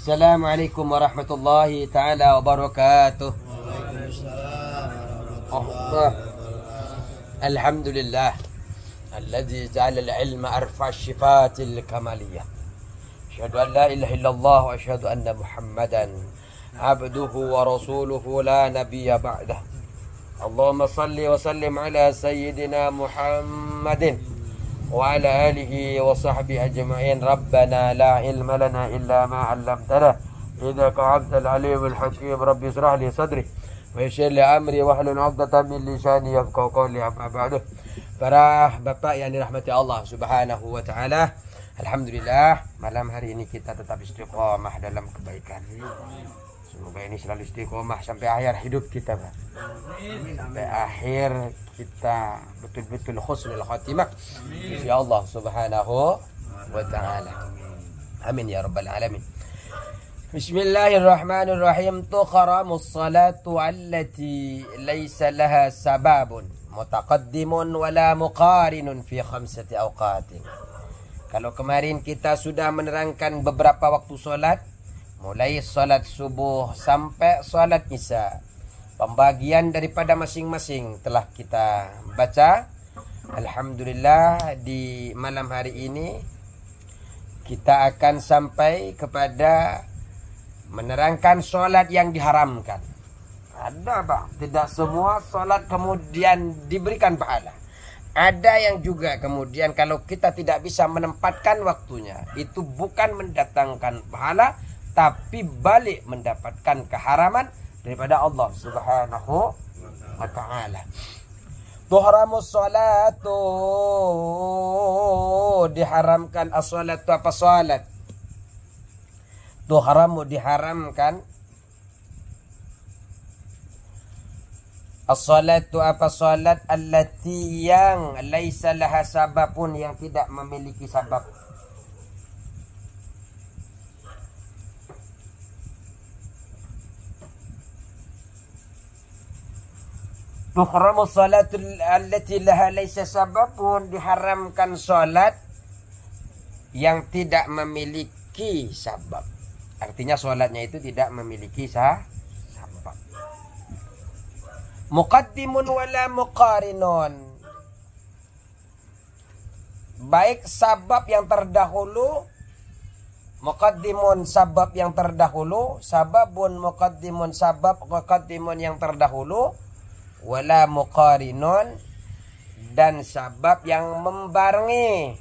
Assalamualaikum warahmatullahi taala wabarakatuh. Alhamdulillah alladzi ja'ala al-ilma arfa' asy-syifat al-kamaliyah. Asyhadu an la ilaha illallah wa asyhadu anna Muhammadan abduhu wa rasuluhu la nabiyya ba'dah. Allahumma salli wa sallim ala sayyidina Muhammadin wa ala alihi wa sahbihi ajma'in. Rabbana la ilma lana illa ma 'allamtana innaka antal alimul hakim. Rabbi israh li sadri wa yassir li amri wahlul 'uqdatam min lisani yafqahu qawli. Amma ba'du. Para bapak yang dirahmati Allah Subhanahu wa taala, alhamdulillah malam hari ini kita tetap istiqomah dalam kebaikan. Semoga ini selalu istiqomah sampai akhir hidup kita, Pak. Sampai akhir kita betul-betul husnul khatimah insya Allah Subhanahu wa ta'ala. Amin ya rabbal alamin. Bismillahirrahmanirrahim. Tukharamus salatu allati laysa laha sababun mutaqaddimun wala muqarinun fi khamsati awqatin. Kalau kemarin kita sudah menerangkan beberapa waktu solat, mulai salat subuh sampai salat isya, pembagian daripada masing-masing telah kita baca. Alhamdulillah di malam hari ini kita akan sampai kepada menerangkan salat yang diharamkan. Ada Pak, tidak semua salat kemudian diberikan pahala. Ada yang juga kemudian kalau kita tidak bisa menempatkan waktunya, itu bukan mendatangkan pahala, tapi balik mendapatkan keharaman daripada Allah Subhanahu wa ta'ala. Tuhramus salatu, diharamkan as-salatu. Apa salat? Tuhramu, diharamkan. As-salatu, apa salat? Allati, yang laisa laha sababun, yang tidak memiliki sabab. Tuhramu salatu allati laha laisa sababun, diharamkan salat yang tidak memiliki sabab. Artinya salatnya itu tidak memiliki sabab. Muqaddimun wala muqarinun, baik sabab yang terdahulu, muqaddimun sabab yang terdahulu, sababun muqaddimun sabab muqaddimun yang terdahulu, wala muqarinun, dan sabab yang membarengi.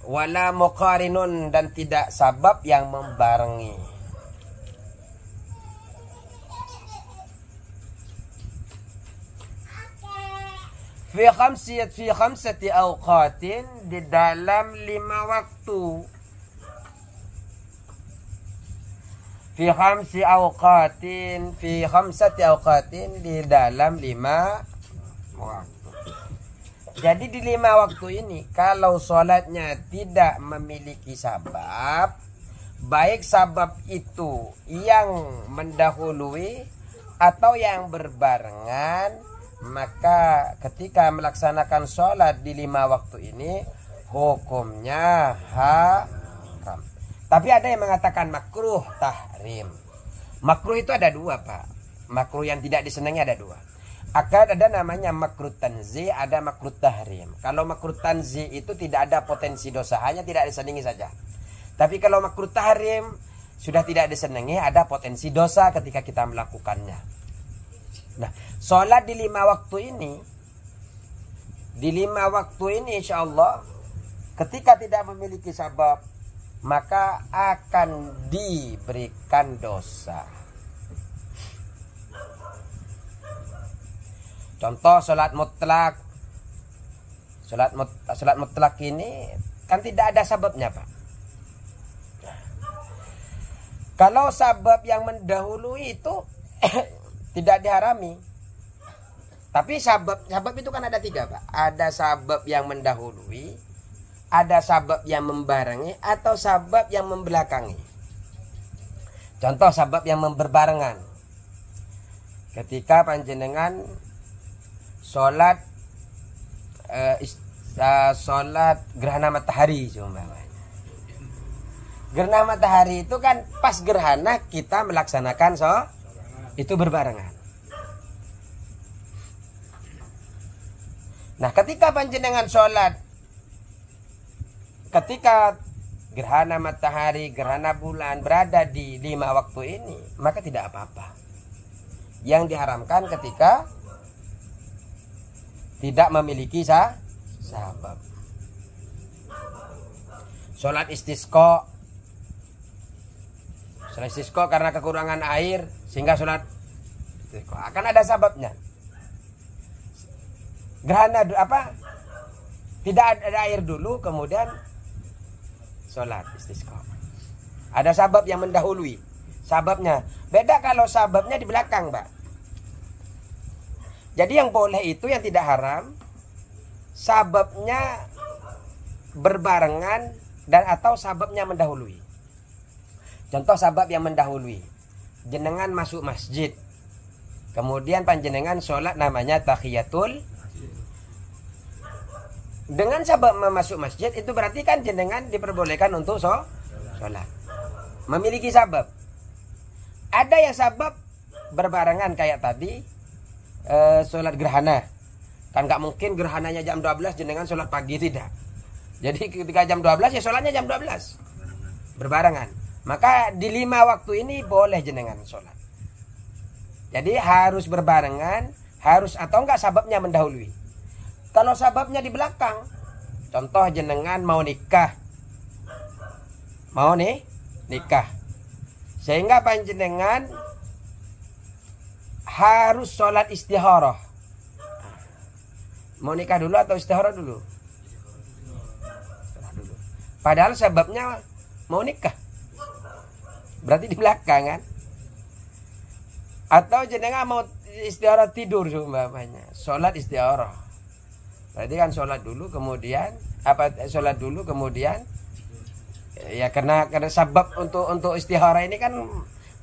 Wala muqarinun, dan tidak sabab yang membarengi. Fi khamsati awqatin, di dalam 5 waktu. Fi khamsati awqatin, di dalam 5 waktu. Jadi di 5 waktu ini, kalau sholatnya tidak memiliki sabab, baik sabab itu yang mendahului atau yang berbarengan, maka ketika melaksanakan sholat di 5 waktu ini, hukumnya haram. Tapi ada yang mengatakan makruh tahrim. Makruh itu ada 2, Pak. Makruh yang tidak disenangi ada 2. Akan ada namanya makruh tanzi, ada makruh tahrim. Kalau makruh tanzi itu tidak ada potensi dosa, hanya tidak disenangi saja. Tapi kalau makruh tahrim sudah tidak disenangi, ada potensi dosa ketika kita melakukannya. Nah, sholat di 5 waktu ini, insya Allah, ketika tidak memiliki sabab, maka akan diberikan dosa. Contoh sholat mutlak. Sholat mutlak ini kan tidak ada sababnya, Pak. Kalau sabab yang mendahului itu tidak diharami. Tapi sabab itu kan ada 3, Pak. Ada sabab yang mendahului, ada sabab yang membarengi, atau sabab yang membelakangi. Contoh sabab yang berbarengan. Ketika panjenengan sholat sholat gerhana matahari, Gerhana matahari itu kan pas gerhana kita melaksanakan itu berbarengan. Nah, ketika panjenengan sholat, ketika gerhana matahari, gerhana bulan berada di 5 waktu ini, maka tidak apa-apa. Yang diharamkan ketika tidak memiliki sabab. Sholat istisqa. Sholat istisqa karena kekurangan air sehingga sholat istisqa. Akan ada sababnya. Gerhana tidak ada air dulu kemudian sholat istisqa. Ada sabab yang mendahului. Sababnya beda kalau sababnya di belakang, Pak. Jadi yang boleh itu, yang tidak haram, sababnya berbarengan dan atau sababnya mendahului. Contoh sabab yang mendahului. Jenengan masuk masjid. Kemudian panjenengan sholat namanya tahiyatul. Dengan sabab masuk masjid itu berarti kan jenengan diperbolehkan untuk sholat. Memiliki sabab. Ada yang sabab berbarengan kayak tadi sholat gerhana. Kan gak mungkin gerhananya jam 12 jenengan sholat pagi, tidak. Jadi ketika jam 12 ya sholatnya jam 12. Berbarengan. Maka di 5 waktu ini boleh jenengan sholat. Jadi harus berbarengan, harus atau enggak sababnya mendahului. Kalau sababnya di belakang, contoh jenengan mau nikah. Mau nikah. Sehingga panjenengan harus sholat istikharah. Mau nikah dulu atau istikharah dulu? Padahal sebabnya mau nikah. Berarti di belakang kan? Atau jenengan mau istikharah tidur umpamanya. Sholat istikharah. Berarti kan sholat dulu kemudian sholat dulu kemudian ya karena sebab untuk istikharah ini kan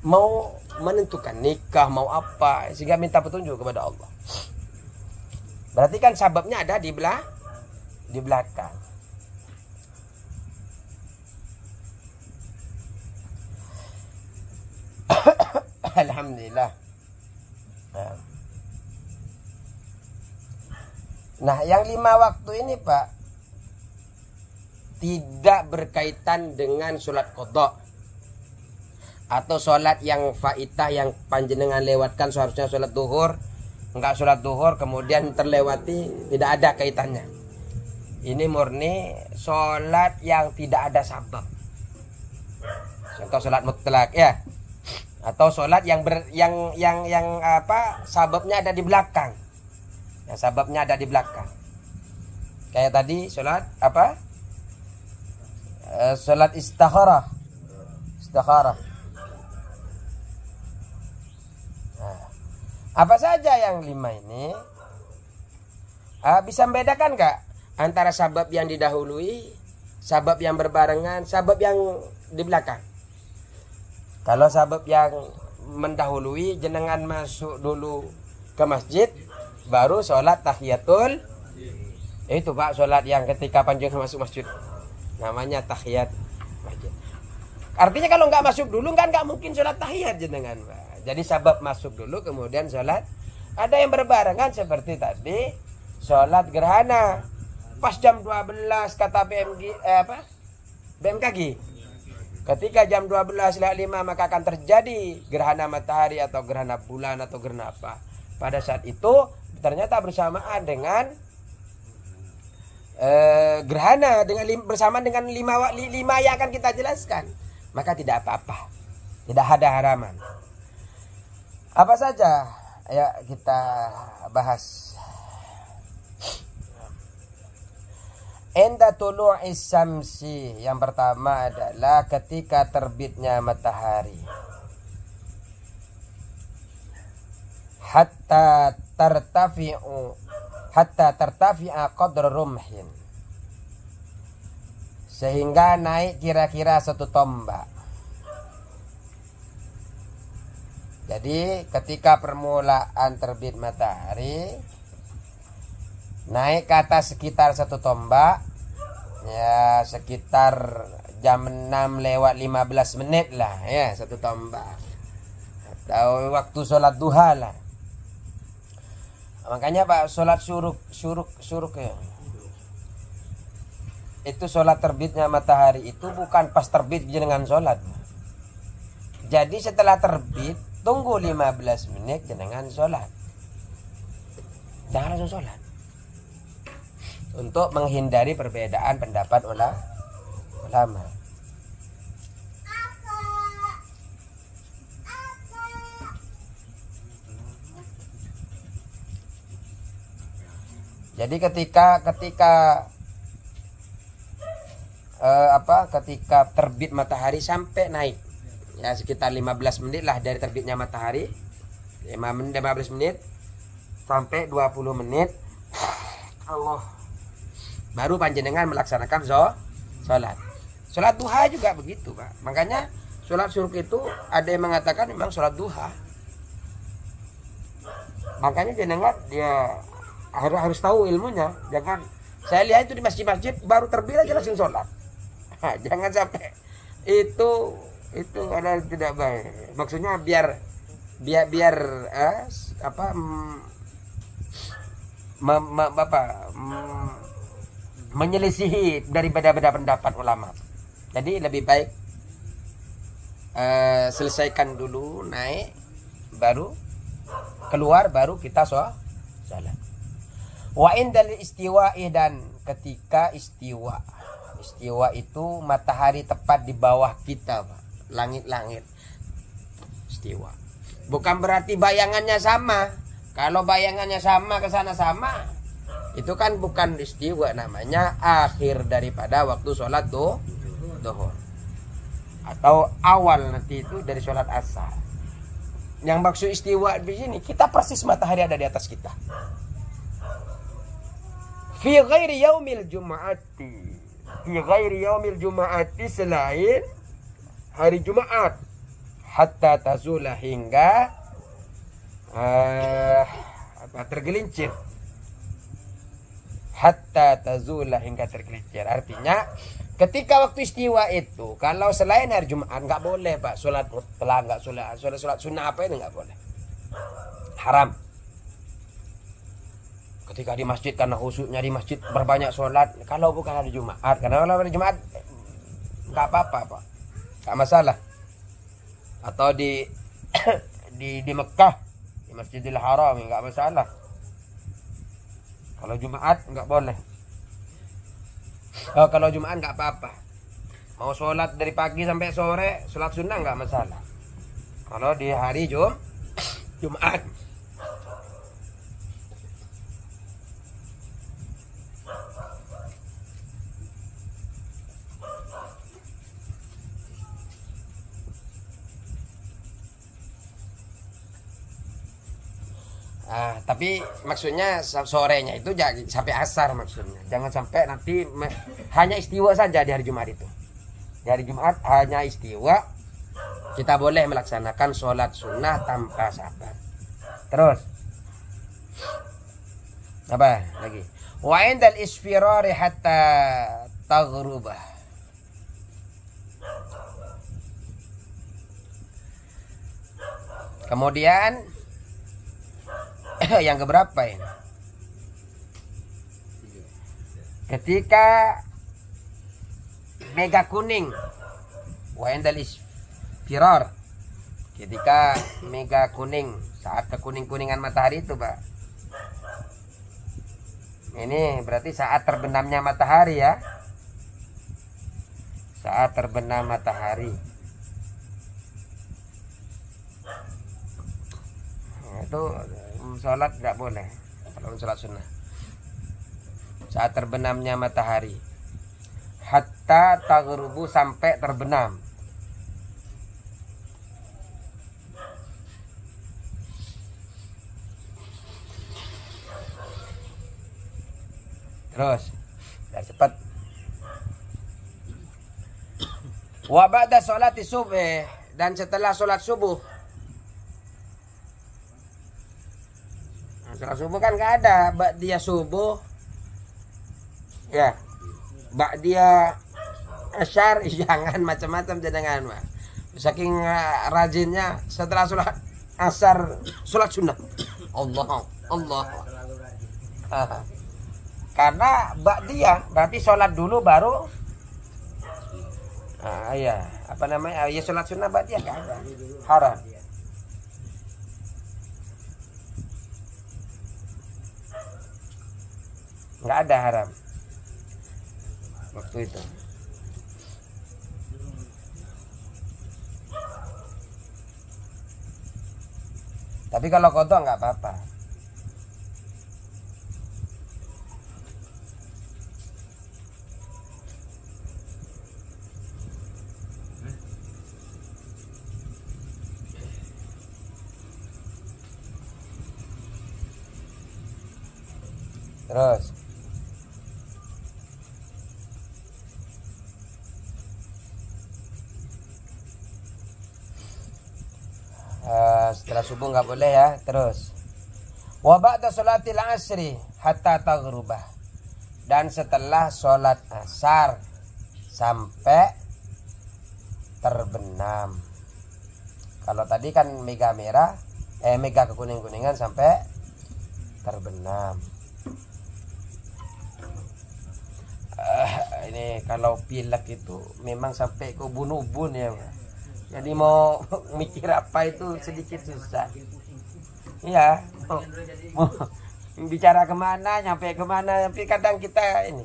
mau menentukan nikah mau apa sehingga minta petunjuk kepada Allah. Berarti kan sebabnya ada di belakang. Alhamdulillah. Nah, yang 5 waktu ini, Pak, tidak berkaitan dengan sholat qadha atau sholat yang faitah yang panjenengan lewatkan seharusnya sholat duhur, enggak sholat duhur kemudian terlewati, tidak ada kaitannya. Ini murni sholat yang tidak ada sabab. Contoh sholat mutlak ya. Atau sholat yang sababnya ada di belakang. Yang sababnya ada di belakang. Kayak tadi sholat sholat istikharah. Nah, apa saja yang 5 ini? Bisa membedakan gak antara sabab yang didahului, sabab yang berbarengan, sabab yang di belakang? Kalau sabab yang mendahului, jenengan masuk dulu ke masjid, baru sholat tahiyatul. Itu Pak, sholat yang ketika panjenengan masuk masjid, namanya tahiyat masjid. Artinya kalau nggak masuk dulu kan nggak mungkin sholat tahiyat jenengan, Pak. Jadi sabab masuk dulu kemudian sholat. Ada yang berbarengan seperti tadi sholat gerhana pas jam 12 kata BMKG. Ketika jam 12:05 maka akan terjadi gerhana matahari atau gerhana bulan atau gerhana apa. Pada saat itu ternyata bersamaan dengan gerhana bersamaan dengan 5 yang akan kita jelaskan. Maka tidak apa-apa. Tidak ada haraman. Apa saja? Ayo kita bahas. Inda tulu'is samsi, yang pertama adalah ketika terbitnya matahari. Hatta tartafi'a qadra rumhin, sehingga naik kira-kira 1 tombak. Jadi ketika permulaan terbit matahari naik ke atas sekitar 1 tombak, ya sekitar jam 6 lewat 15 menit lah ya, satu tombak. Atau waktu sholat duha lah. Makanya Pak, sholat syuruk ya. Itu sholat terbitnya matahari itu bukan pas terbit jenengan sholat. Jadi setelah terbit tunggu 15 menit jenengan sholat. Jangan langsung sholat. Untuk menghindari perbedaan pendapat ulama. Jadi ketika terbit matahari sampai naik ya sekitar 15 menit lah dari terbitnya matahari, 15 menit sampai 20 menit Allah baru panjenengan melaksanakan sholat duha juga begitu Pak. Makanya sholat syuruk itu ada yang mengatakan memang sholat duha. Makanya jenengan dia harus tahu ilmunya. Jangan saya lihat itu di masjid-masjid baru terbit aja langsung sholat. Jangan sampai itu adalah tidak baik. Maksudnya biar menyelisihi daripada pendapat ulama. Jadi lebih baik selesaikan dulu naik baru keluar baru kita sholat. Wa indal istiwa'i, dan ketika istiwa itu matahari tepat di bawah kita Pak. Langit-langit istiwa. Bukan berarti bayangannya sama. Kalau bayangannya sama ke sana sama, itu kan bukan istiwa, namanya akhir daripada waktu sholat duhur. Atau awal nanti itu dari sholat asar. Yang maksud istiwa di sini kita persis matahari ada di atas kita. Fi ghairi yaumil jum'ati, selain hari Jumat, hatta tazula, hingga tergelincir. Hatta tazula, hingga tergelincir. Artinya ketika waktu istiwa itu kalau selain hari Jumat nggak boleh Pak sholat mutlak, nggak sholat sunnah apa itu nggak boleh, haram. Ketika di masjid karena khusyuknya di masjid berbanyak sholat, kalau bukan hari Jumat, karena kalau hari Jumat nggak apa-apa Pak, nggak masalah. Atau di Mekah di Masjidil Haram nggak masalah. Kalau Jumat nggak boleh. Kalau Jumat nggak apa-apa. Mau sholat dari pagi sampai sore, sholat sunnah nggak masalah. Kalau di hari Jumat. Tapi maksudnya sorenya itu sampai asar maksudnya. Jangan sampai nanti hanya istiwa saja di hari Jumat itu. Di hari Jumat hanya istiwa, kita boleh melaksanakan sholat sunnah tanpa sabar. Terus apa lagi? Wa indal isfirari hatta taghrubah. Kemudian yang keberapa ini? Ketika mega kuning, wa indal isfirar, ketika mega kuning, saat kekuning-kuningan matahari itu Pak. Ini berarti saat terbenamnya matahari ya. Saat terbenam matahari. Nah, itu sholat tidak boleh kalau sholat sunnah. Saat terbenamnya matahari, hatta taghrubu, sampai terbenam. Terus biar cepat. Wa ba'da sholati subuh, dan setelah sholat subuh. Sholat subuh kan nggak ada ba'diyah subuh ya, ba'diyah asyar jangan macam-macam jangan mah. Saking rajinnya setelah sholat asar sholat sunnah. Allah. Karena ba'diyah berarti sholat dulu baru ya apa namanya ya sholat sunnah ba'diyah nggak ada, haram. Nggak ada haram waktu itu. Tapi kalau kodok nggak apa-apa. Terus setelah subuh nggak boleh ya. Terus wa ba'da sholatil asri hatta taghrubah, dan setelah sholat asar sampai terbenam. Kalau tadi kan mega merah mega kekuning-kuningan sampai terbenam. Ini kalau pilek itu memang sampai ke ubun-ubun ya. Jadi mau mikir apa itu sedikit susah. Iya, mau bicara kemana, nyampe kemana, tapi kadang kita ini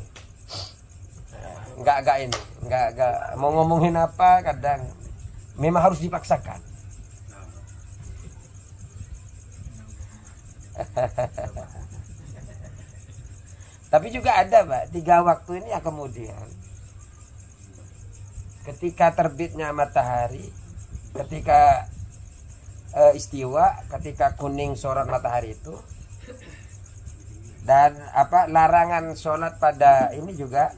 nggak mau ngomongin apa, kadang memang harus dipaksakan. Tapi juga ada Pak, 3 waktu ini ya kemudian ketika terbitnya matahari, ketika istiwa, ketika kuning sorot matahari itu, dan apa larangan sholat pada ini juga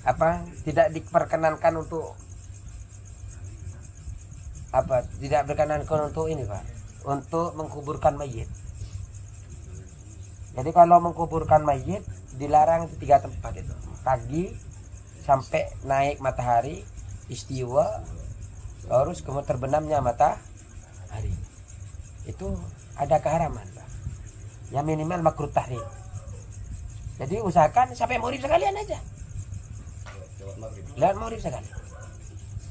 apa tidak diperkenankan untuk apa, tidak berkenankan untuk ini Pak, untuk mengkuburkan mayit. Jadi kalau mengkuburkan mayit dilarang itu 3 tempat itu. Pagi sampai naik matahari, istiwa, terus kemudian terbenamnya matahari. Itu ada keharaman, Pak. Ya minimal makruh tahrim. Jadi usahakan sampai maghrib sekalian aja. Lewat maghrib sekali.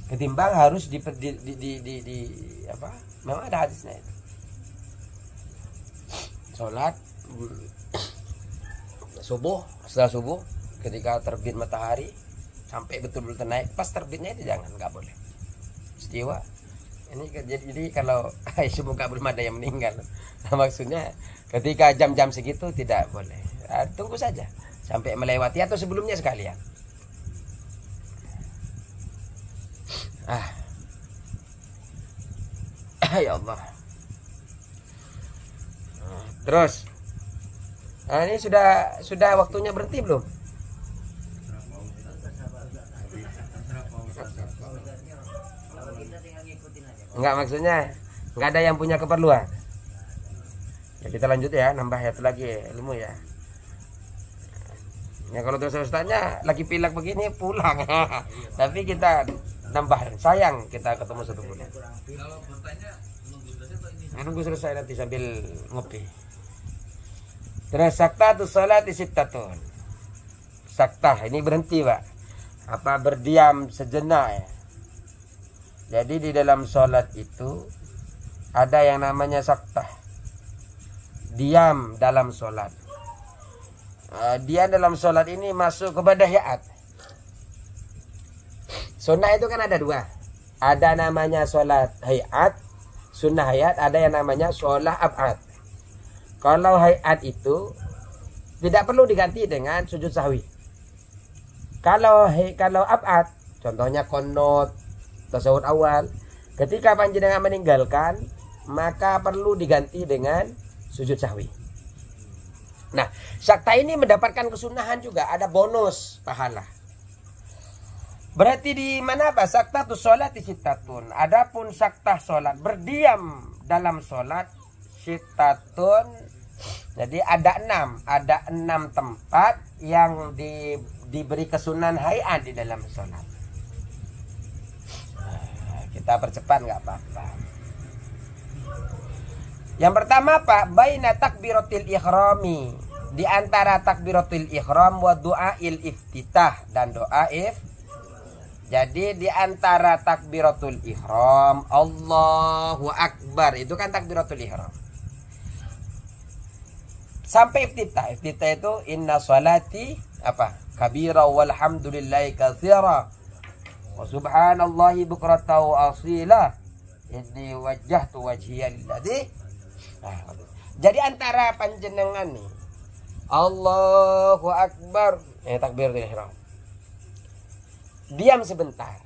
Ketimbang harus di apa? Memang ada hadisnya itu. Sholat subuh, setelah subuh ketika terbit matahari sampai betul-betul naik, pas terbitnya itu jangan, nggak boleh istiwa. Ini jadi kalau semoga belum ada yang meninggal, nah, maksudnya ketika jam-jam segitu tidak boleh. Tunggu saja sampai melewati atau sebelumnya sekalian. Ya Allah. Terus ini sudah waktunya berhenti belum? Enggak, maksudnya enggak ada yang punya keperluan. Ya kita lanjut ya, nambah satu lagi ilmu ya. Ya kalau terus ustaznya lagi pilek begini pulang. Tapi kita nambah, sayang kita ketemu satu bulan. Kalau bertanya nunggu selesai nanti sambil ngopi. Terus saktatus sholati sittatun. Saktah ini berhenti Pak. Apa berdiam sejenak ya. Jadi di dalam sholat itu ada yang namanya saktah. Diam dalam sholat. Dia dalam sholat ini masuk kepada hayat. Sunnah itu kan ada 2. Ada namanya sholat hayat, sunnah hayat, ada yang namanya sholat ab'ad. Kalau hayat itu tidak perlu diganti dengan sujud sahwi. Kalau ab'ad, contohnya qunut, tasawuf awal, ketika panjenengan meninggalkan maka perlu diganti dengan sujud sahwi. Nah, sakta ini mendapatkan kesunahan juga, ada bonus pahala. Berarti di mana Pak? Saktatus sholati sittatun. Adapun saktah sholat, berdiam dalam sholat, sittatun Jadi ada enam tempat yang diberi kesunahan hayat di dalam sholat. Nah, kita percepat nggak apa-apa. Yang pertama Pak, baina takbiratil ikhrami, di antara takbiratul ihram wa du'ail iftitah dan doa Jadi di antara takbiratul ihram, Allahu Akbar, itu kan takbiratul ihram. Sampai iftitah. Iftitah itu inna salati apa? Kabira walhamdulillahi katsira wa subhanallahi bukrata wa asila inni wajjahtu wajhiya lilladzi. Nah, jadi antara panjenengan nih Allahu Akbar, takbiratul ihram. Diam sebentar.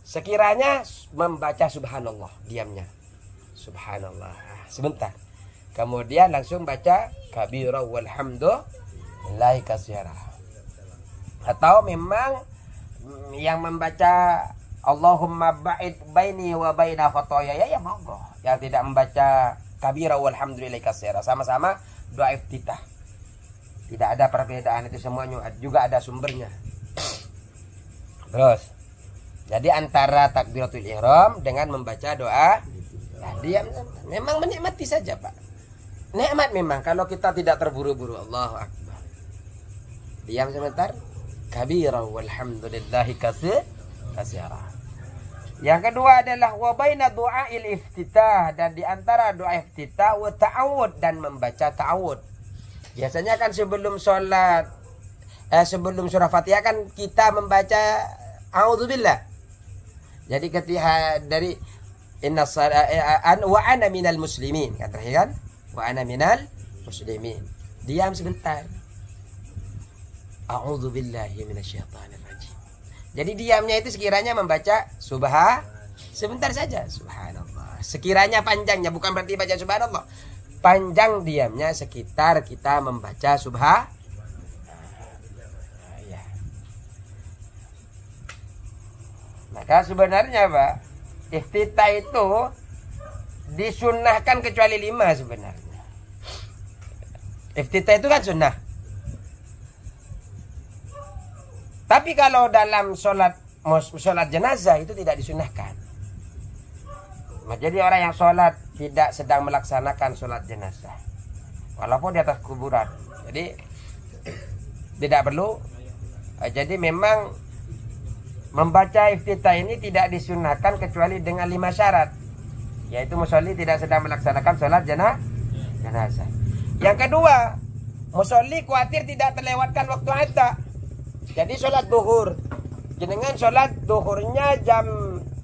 Sekiranya membaca subhanallah, diamnya. Subhanallah. Sebentar. Kemudian langsung baca kabira walhamdulillahi katsira. Atau memang yang membaca Allahumma ba'id baini wa baina khotoyaya ya monggo. Yang tidak membaca kabira walhamdulillahi katsira, sama-sama doa iftitah. Tidak ada perbedaan, itu semuanya juga ada sumbernya. Terus, jadi antara takbiratul ihram dengan membaca doa, nah, diam, memang menikmati saja Pak. Nikmat memang kalau kita tidak terburu-buru. Allahu Akbar. Diam sebentar. Kabira walhamdulillahi katsira. Yang kedua adalah wa baina du'ail iftitah, dan di antara doa iftitah wa ta'awud, dan membaca ta'awud. Biasanya kan sebelum sholat, sebelum surah Fatihah kan kita membaca a'udzubillah. Jadi ketika dari inna wa ana minal muslimin, kan terakhir kan? Wa ana minal muslimin. Diam sebentar. A'udzubillahi minasyaitonir rajim. Jadi diamnya itu sekiranya membaca sebentar saja. Subhanallah. Sekiranya panjangnya, bukan berarti baca subhanallah. Panjang diamnya sekitar kita membaca Maka sebenarnya Pak, iftitah itu disunnahkan kecuali 5 sebenarnya. Iftitah itu kan sunnah. Tapi kalau dalam sholat jenazah itu tidak disunnahkan. Jadi orang yang sholat tidak sedang melaksanakan sholat jenazah, walaupun di atas kuburan, jadi tidak perlu. Jadi memang membaca iftitah ini tidak disunnahkan kecuali dengan 5 syarat, yaitu musolli tidak sedang melaksanakan sholat jenazah. Yang kedua, musolli khawatir tidak terlewatkan waktu asar. Jadi sholat duhur, jenengan sholat duhurnya jam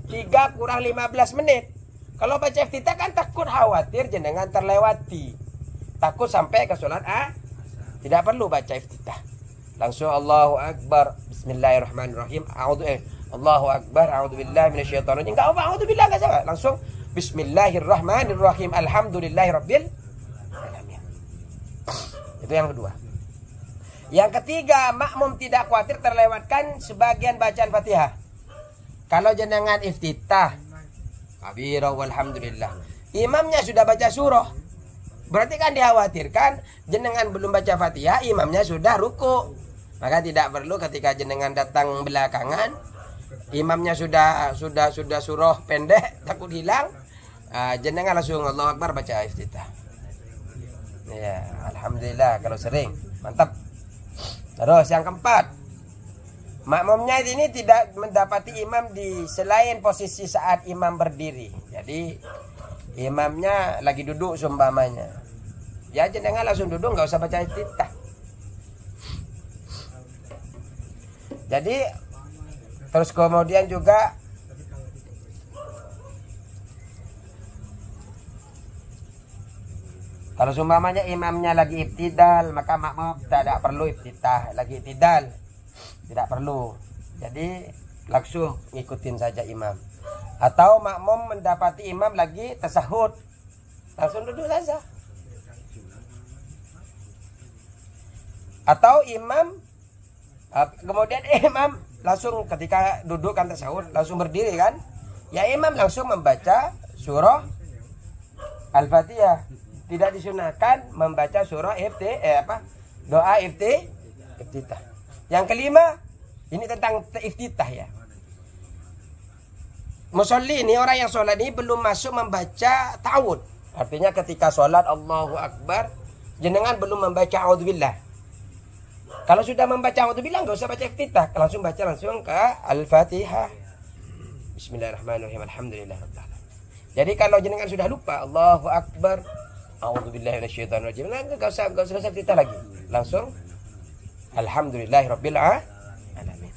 3 kurang 15 menit. Kalau baca iftitah kan takut khawatir jenengan terlewati, takut sampai ke sholat tidak perlu baca iftitah. Langsung Allahu Akbar, Bismillahirrahmanirrahim, Allahu Akbar, a'udzubillahi minasyaitonir rajim. Enggak apa a'udzubillah, enggak salah. Langsung Bismillahirrahmanirrahim, alhamdulillahirabbil alamin. Itu yang kedua. Yang ketiga, makmum tidak khawatir terlewatkan sebagian bacaan Fatihah. Kalau jenengan iftitah kabira walhamdulillah, imamnya sudah baca surah, berarti kan dikhawatirkan jenengan belum baca Fatihah, imamnya sudah ruku. Maka tidak perlu ketika jenengan datang belakangan, imamnya sudah surah pendek, takut hilang, jenengan langsung Allahu Akbar baca iftitah. Ya, alhamdulillah kalau sering, mantap. Terus yang keempat, makmumnya ini tidak mendapati imam di selain posisi saat imam berdiri. Jadi imamnya lagi duduk seumpamanya, ya jenengan langsung duduk, nggak usah baca iftitah. Jadi terus kemudian juga kalau seumpamanya imamnya lagi iftidal, maka makmum tidak perlu iftitah, lagi iftidal tidak perlu. Jadi langsung ngikutin saja imam. Atau makmum mendapati imam lagi tasahud, langsung duduk saja. Atau imam kemudian imam langsung ketika duduk kan tasahud langsung berdiri kan, ya imam langsung membaca surah Al-Fatihah. tidak disunahkan membaca surah doa iftitah. Yang kelima, ini tentang iftitah ya. Musolli ini, orang yang sholat ini belum masuk membaca ta'awud. Artinya ketika sholat Allahu Akbar, jenengan belum membaca a'udzubillah. Kalau sudah membaca a'udzubillah, nggak usah baca iftitah, langsung baca langsung ke Al-Fatihah. Bismillahirrahmanirrahim. Alhamdulillahirabbil alamin. Jadi kalau jenengan sudah lupa Allahu Akbar, a'udzubillahi minasyaitonirrajim, nggak usah iftitah lagi. Langsung Alhamdulillahirabbil alamin.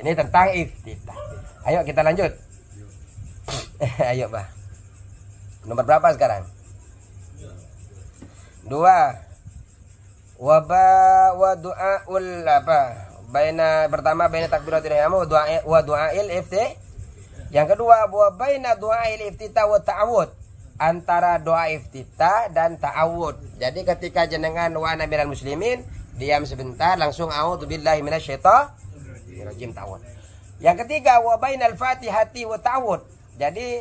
Ini tentang iftitah. Ayo kita lanjut. Ayo, Bah. Nomor berapa sekarang? 2. Wa du'aul pertama baina takbiratul ihram wa du'ail iftitah. Yang kedua wa baina du'ail iftitah wa ta'awud. Antara doa iftitah dan ta'awud. Jadi ketika jenengan wa namiral muslimin, diam sebentar langsung a'udzubillahi minasyaitonirrajim ta'awud. Yang ketiga wa bainal fatihati wa ta'awud. Jadi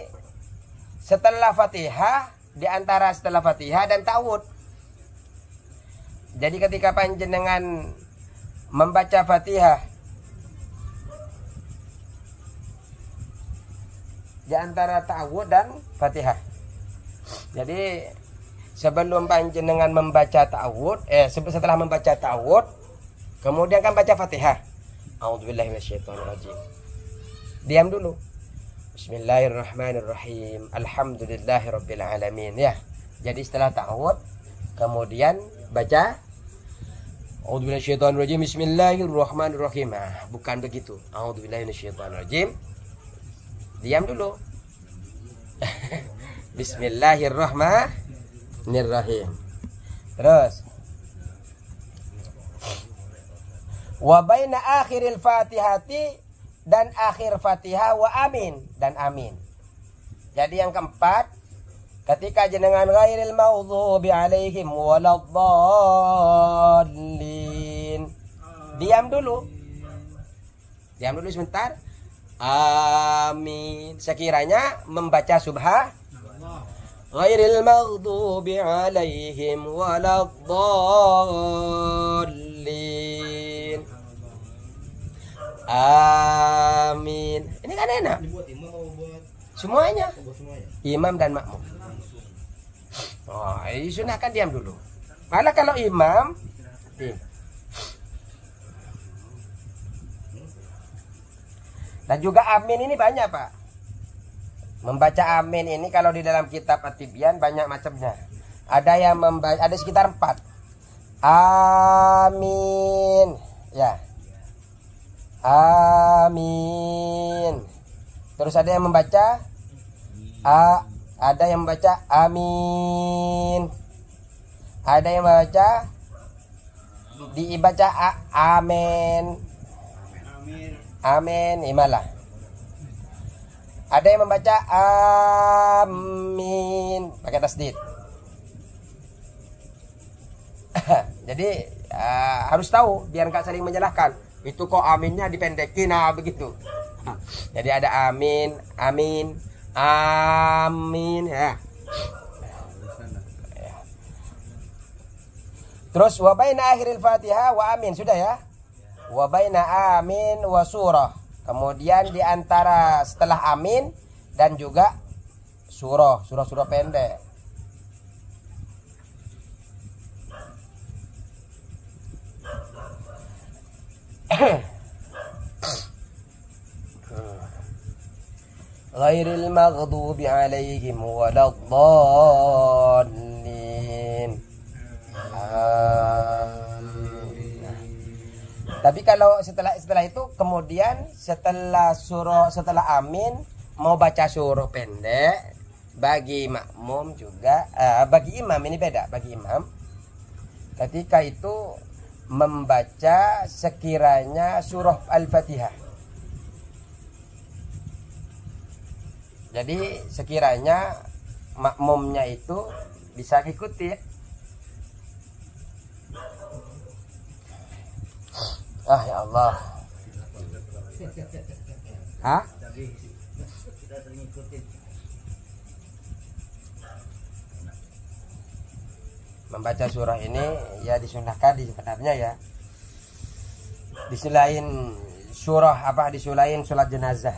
setelah Fatihah, di antara setelah Fatihah dan ta'awud. Jadi ketika panjenengan membaca Fatihah, di antara ta'awud dan Fatihah. Jadi sebelum panjenengan membaca ta'awud, setelah membaca ta'awud, kemudian kan baca Fatihah. A'udzubillahi minasyaitonirrajim. Diam dulu. Bismillahirrahmanirrahim. Alhamdulillahirabbil alamin ya. Jadi setelah ta'awud kemudian baca A'udzubillahi minasyaitonirrajim. Bismillahirrahmanirrahim. Bukan begitu. A'udzubillahi minasyaitonirrajim. Diam dulu. Bismillahirrahmanirrahim. Terus wa baina akhiril fatihati, dan akhir Fatihah wa amin, dan amin. Jadi yang keempat, ketika jenengan ghairil maghdubi alaihim waladdallin, diam dulu sebentar. Amin. Sekiranya membaca subha ghairil maghdubi alaihim waladdallin. Amin. Ini kan enak. Semuanya. Imam dan makmum. Oh, disunahkan diam dulu. Malah kalau imam, dan juga amin ini banyak, Pak. Membaca amin ini kalau di dalam kitab At-Tibyan banyak macamnya. Ada yang membaca, ada sekitar 4. Amin. Ya. Amin. Terus ada yang membaca amin. Ada yang membaca dibaca amin. Amin, imalah. Ada yang membaca amin pakai tasdid. Jadi harus tahu biar nggak saling menyalahkan. Itu kok aminnya dipendekin, begitu. Jadi ada amin, amin, amin ya. Terus wa baina akhiril Fatihah wa amin, sudah ya. Wa baina amin wa surah. Kemudian di antara setelah amin dan juga surah pendek. Ghairil maghdubi alaihim waladdallin. Tapi kalau setelah itu kemudian setelah amin mau baca surah pendek, bagi makmum juga bagi imam ini beda. Bagi imam ketika itu membaca sekiranya surah Al-Fatihah. Jadi sekiranya makmumnya itu bisa ikuti. Ah ya Allah. Hah? membaca surah ini ya disunahkan di sebenarnya ya. Diselain surah apa, diselain sholat jenazah.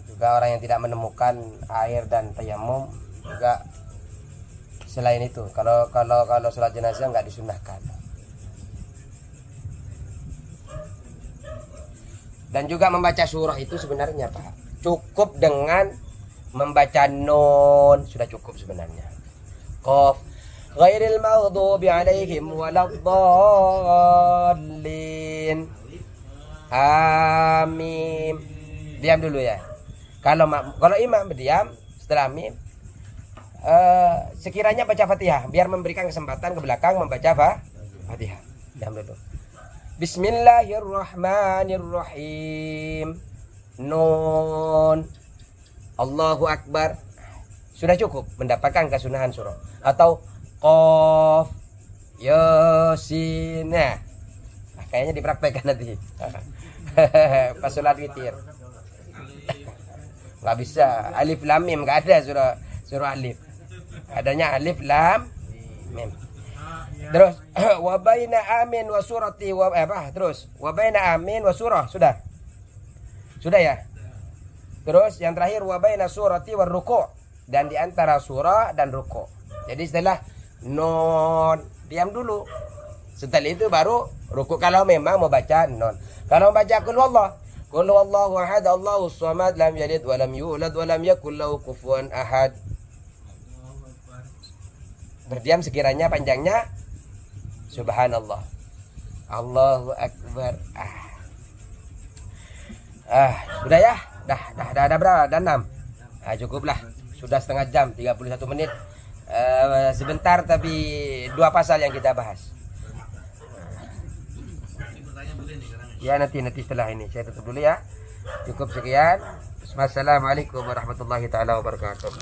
Juga orang yang tidak menemukan air dan tayamum juga selain itu. Kalau sholat jenazah nggak disunahkan. Dan juga membaca surah itu sebenarnya Pak, cukup dengan membaca nun sudah cukup sebenarnya. Qaf ghairil maghdubi alaihim waladdallin. Hamim. Diam dulu ya. Kalau imam berdiam setelah mim, sekiranya baca Fatihah biar memberikan kesempatan ke belakang membaca Fatihah. Diam dulu. Bismillahirrahmanirrahim. Nun. Allahu Akbar. Sudah cukup mendapatkan kesunahan surah. Atau Qaf Yasin. Nah, kayaknya dipraktekkan nanti. Pas sholat witir. Nggak bisa alif lam mim, nggak ada surah alif, adanya alif lam mim. Terus wabaina amin wa surati terus wabaina amin wa surah sudah ya. Terus yang terakhir wabaina surati wa ruku', dan di antara surah dan ruku'. Jadi setelah non diam dulu, setelah itu baru ruku' kalau memang mau baca non. Kalau baca qul huwallahu ahad Allahus samad lam yalid wa lam yulad wa lam yakul lahu kufuwan ahad. Berdiam sekiranya panjangnya subhanallah, Allahu akbar. Sudah ya? Dah berapa? Dan 6. Cukuplah. Sudah setengah jam, 31 menit. Sebentar tapi 2 pasal yang kita bahas. Ya nanti setelah ini saya tutup dulu ya. Cukup sekian. Wassalamualaikum warahmatullahi taala wabarakatuh.